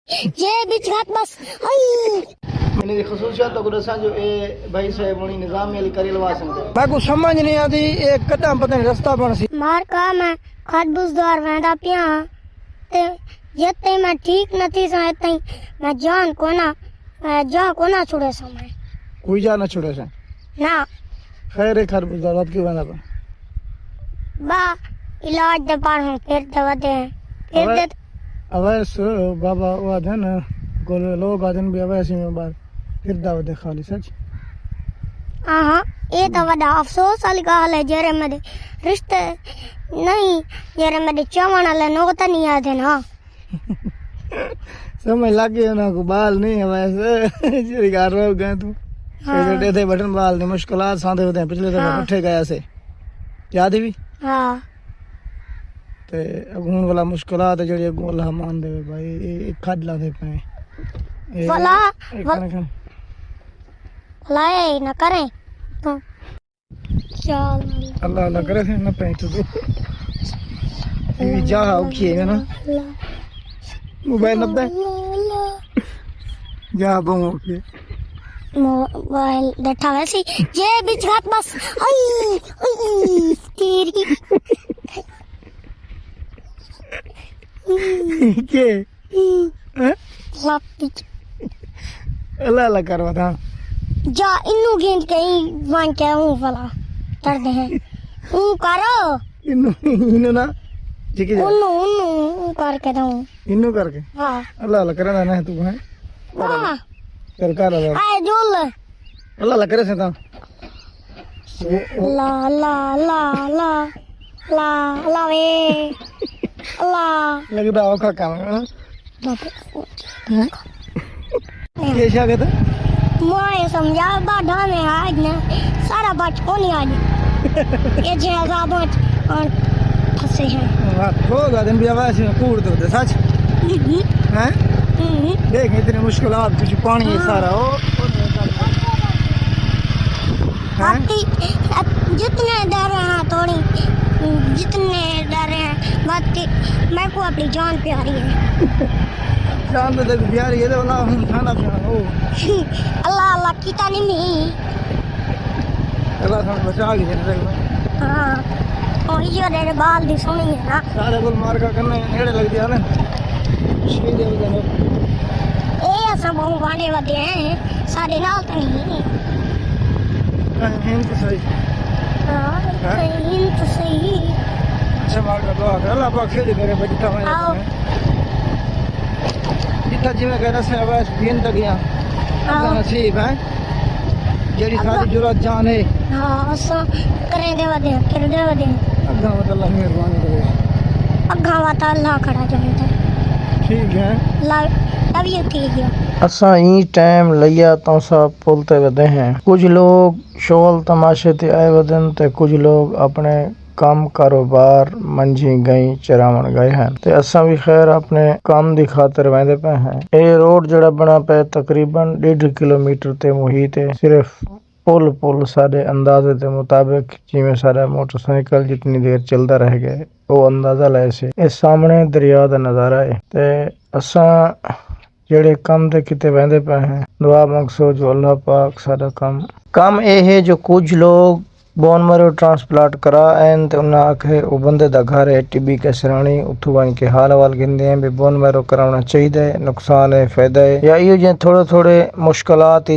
ये बिचघात बस आई मैंने खसूसियत तो गुरसा जो ए भाई साहब उनी निजाम अली करी लवा सकते मैं को समझ नहीं आती एक कदम पता नहीं रास्ता बन सी मार का मैं खरबूजदार वेंदा पिया ते जते मैं ठीक नथी सा तई मैं जान कोना छुड़े सा मैं कोई जा ना छोड़े से ना खैर खरबूजा रात की बना बा इलाज दे पार हूं फिर दवा दे फिर दे अवैस बाबा वो धन को लोग आदन भी अवैसी में बार फिर दाव दे खाली सच हां ये तो वडा अफसोस वाली गाल है जेरे मेरे रिश्ते नहीं जेरे मेरे चवण वाले नोता नहीं आते ना समझ लगे ना को बाल नहीं अवैस जेरी गार रो गए तू ऐसे थे बटन बाल ने मुश्किलात सांदे होते हैं पिछले दफा उठे गया से याद भी हां ते अगून वाला मुश्किलात जेड़ी अगून अल्लाह मान दे भाई ये खडला दे पे भला लाए ना करें तो चल अल्लाह अल्लाह करे थे ना पे तो ये जा औखी है ना मोबाइल नब्बे जा बहु के मोबाइल बैठा वैसे ये बिचघात बस आई आई तेरी के हैं लापिच अल्लाह अल्लाह करवा था जा इन्नू गेंद कहीं वन के हूं भला कर दे हूं करो इन्नु ना ठीक है उन्नू करके दूं इन्नु करके हां अल्लाह अल्लाह करे ना तू है हां कर कर अल्लाह आए जोल अल्लाह करे से ता ला ला ला ला ला ला वे अल्लाह लग रहा औखा काम है बाप ये क्या कहता मैं समझा बाढ़ा में आज ना सारा बच को नहीं आज ये जैसा बच और फंसे हैं होगा दिन भी आवाज में कूड़ दो सच हैं देख इतनी मुश्किलात कुछ पानी है सारा ओ जितने डर हैं थोड़ी जितने डर हैं बाकी मेरे को अपनी जान प्यारी है जान में देख प्यारी है तो ना हम खाना पीना ओ अल्लाह अल्लाह कीता नहीं अल्लाह सन बचा के दे रहा हाँ और ये तेरे बाल भी सोनी है ना सारे बोल मार का करने नेड़े लग गया ना मुश्किल है जाने ए ऐसा बहु वाले वाले हैं सारे नाल तो नहीं हिंद तो सही हाँ हिंद तो सही अच्छा मार का दुआ कर अल्लाह पाक खेल करे बैठा मैं आओ जितना जिम्मे कहना से आवाज बीन तक गया अल्लाह नसीब है जेडी सारी जुरत जान है हाँ सो करें दे वदे कर दे वदे अल्लाह अल्लाह मेहरबानी करे अग्गा वाता अल्लाह खड़ा जानता ठीक है ला तभी ठीक है असा ई टाइम लिया तो सब पुलते वदे हैं कुछ लोग शोल तमाशे ते आए वदन ते कुछ लोग अपने काम कारोबार मंझी गई चरावन गए हैं ते असा भी खैर अपने काम दी खातर वेंदे पे हैं ए रोड जड़ा बना पे तकरीबन 1.5 किलोमीटर ते मुहित है सिर्फ पुल सारे अंदाजे के मुताबिक जिमें सारा मोटरसाइकिल जितनी देर चलता रह गए वो अंदाजा ले से इस सामने दरिया का नज़ारा है ते असा जेड़े काम ते किते वेंदे पे हैं दुआ मंगसो जो अल्लाह पाक सारा काम ये है जो कुछ लोग बोन मरो ट्रांसप्लांट करा एन ते उन्हें आखे वो बंदे दा घर है टीबी के सराणी उठू वन के हाल वाल गिनदे हैं भी बोन मरो कराना चाहिए नुकसान है फायदा है या यो जे थोड़े मुश्किलात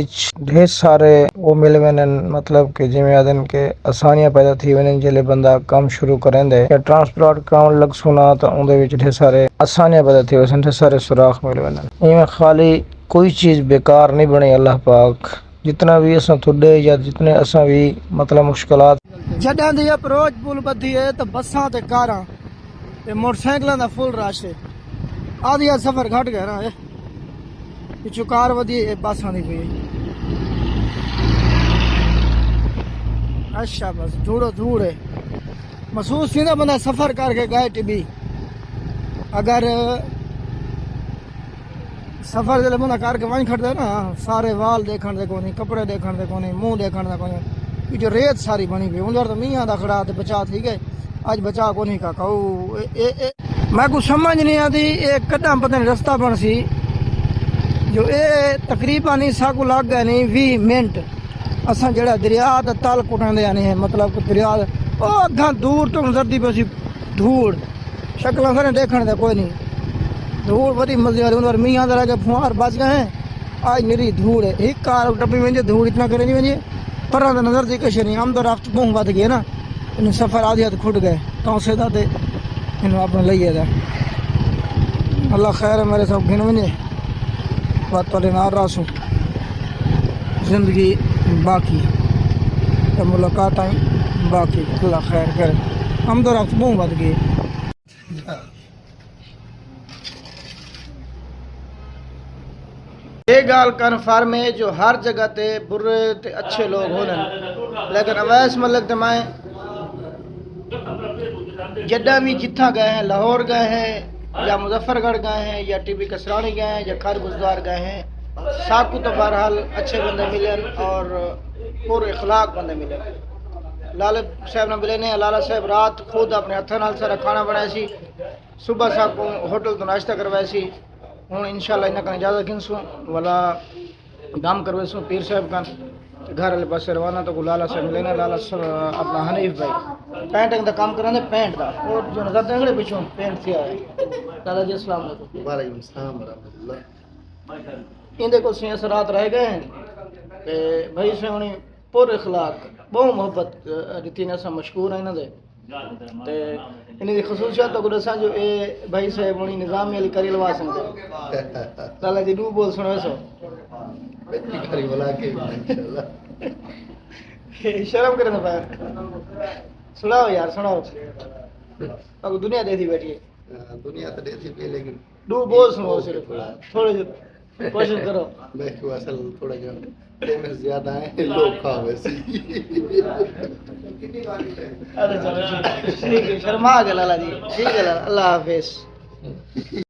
ढेर सारे वो मिल वेन मतलब कि जिमें आदन के आसानियां पैदा थी वेन जिले बंदा काम शुरू करेंदे या ट्रांसप्लांट कराउन लग सुना तो उनदे विच ढेर सारे आसानियां पैदा थी वैसे ढेर सारे सुराख मिल वेन इवें खाली कोई चीज बेकार नहीं बनी अल्लाह पाक जितना भी असा थोड़े या जितने असा भी मतलब मुश्किलात जॾहिं दी अप्रोच पुल बधी है तो बसां ते कारां ते मोटरसाइकिलां दा फुल रश है आधी सफर घट गया ना पिछू कार वधी बसां दी पई अच्छा बस धूड़ है महसूस थींदा बंदा सफर करके गए टिबी अगर सफर जब बंदा करके वहीं खड़े ना सारे वाल देखण दे कोनी कपड़े देखण दे कोनी मुंह देखण दे कोनी जो रेत सारी बनी पई उधर तो मियां दा खड़ा ते बचा थी गए आज बचा कोनी का कहू मैं कुछ समझ नहीं आती एक कदम पता नहीं रास्ता बन सी जो ये तकरीबन साकू लग गए नहीं 20 मिनट असा जड़ा दरिया का तल कुटांदे आने हैं मतलब कि दरिया ओ अगा दूर तो नजरदी पसी धूड़ शक्ल सारे देखने का कोई नहीं धूड़ बड़ी मजे वाली उन मीह अंदर आके फुहार बच गए हैं आज निरी धूड़ है एक कार टपी वे धूड़ इतना करे नहीं वे पर नजर जी कुछ नहीं हम तो राफ्ट बहुत बद गए ना इन सफर आधी हद खुट गए तो सीधा ते इन अपना लइए अल्लाह खैर है मेरे सब गिन वे बात पर ना रासू जिंदगी बाकी तो मुलाकात आई बाकी अल्लाह खैर करे हम तो राफ्ट बहुत बद गए ये गाल कन्फर्म है जो हर जगह ते बुरे ते अच्छे लोग होने लेकिन अवैस मलिक ते मैं जड्डा भी जिथा गए हैं लाहौर गए हैं या मुजफ्फरगढ़ गए हैं या टीबी कसरानी गए हैं या खरगुजदार गए हैं साकू तो बहरहाल अच्छे बंदे मिले और पूरे इखलाक बंदे मिले लाला साहब ने मिले ने लाला साहब रात खुद अपने हथा नाल सारा खाना बनाया सी सुबह साकू होटल तो नाश्ता करवाया सी हूँ इंशाल्लाह इन्हें कहीं इजाज़त गिनसूँ वाला दम करवेसूँ पीर साहब का घर वाले पास रवाना तो लाला साहब मिले ना लाला साहब अपना हनीफ भाई पेंटिंग का काम कराने पेंट का और जो नजर देंगे पिछों पेंट से आए दादा जी अस्सलाम वालेकुम सलाम रहमतुल्लाह इनके को सी असरात रह गए हैं ते भाई से उन्हें पूरे इखलाक बहुत मोहब्बत रीति ने मशहूर है इन्हें ते इन्हें की खसूसियत तो दसा जो ए भाई साहब उन्हें निजामी अली करी लवा सकते लाला जी दू बोल सुनो सो करी बोला के इंशाल्लाह शर्म करने पाए सुनाओ यार सुनाओ अब दुनिया देती बैठी है दुनिया तो देती पे लेकिन दू बोल सुनो सिर्फ थोड़े कोशिश करो मैं को असल थोड़ा जो फेमस ज्यादा है लोग खा वैसे अरे चलो ठीक है शर्मा आ गया लाला जी ठीक है अल्लाह हाफिज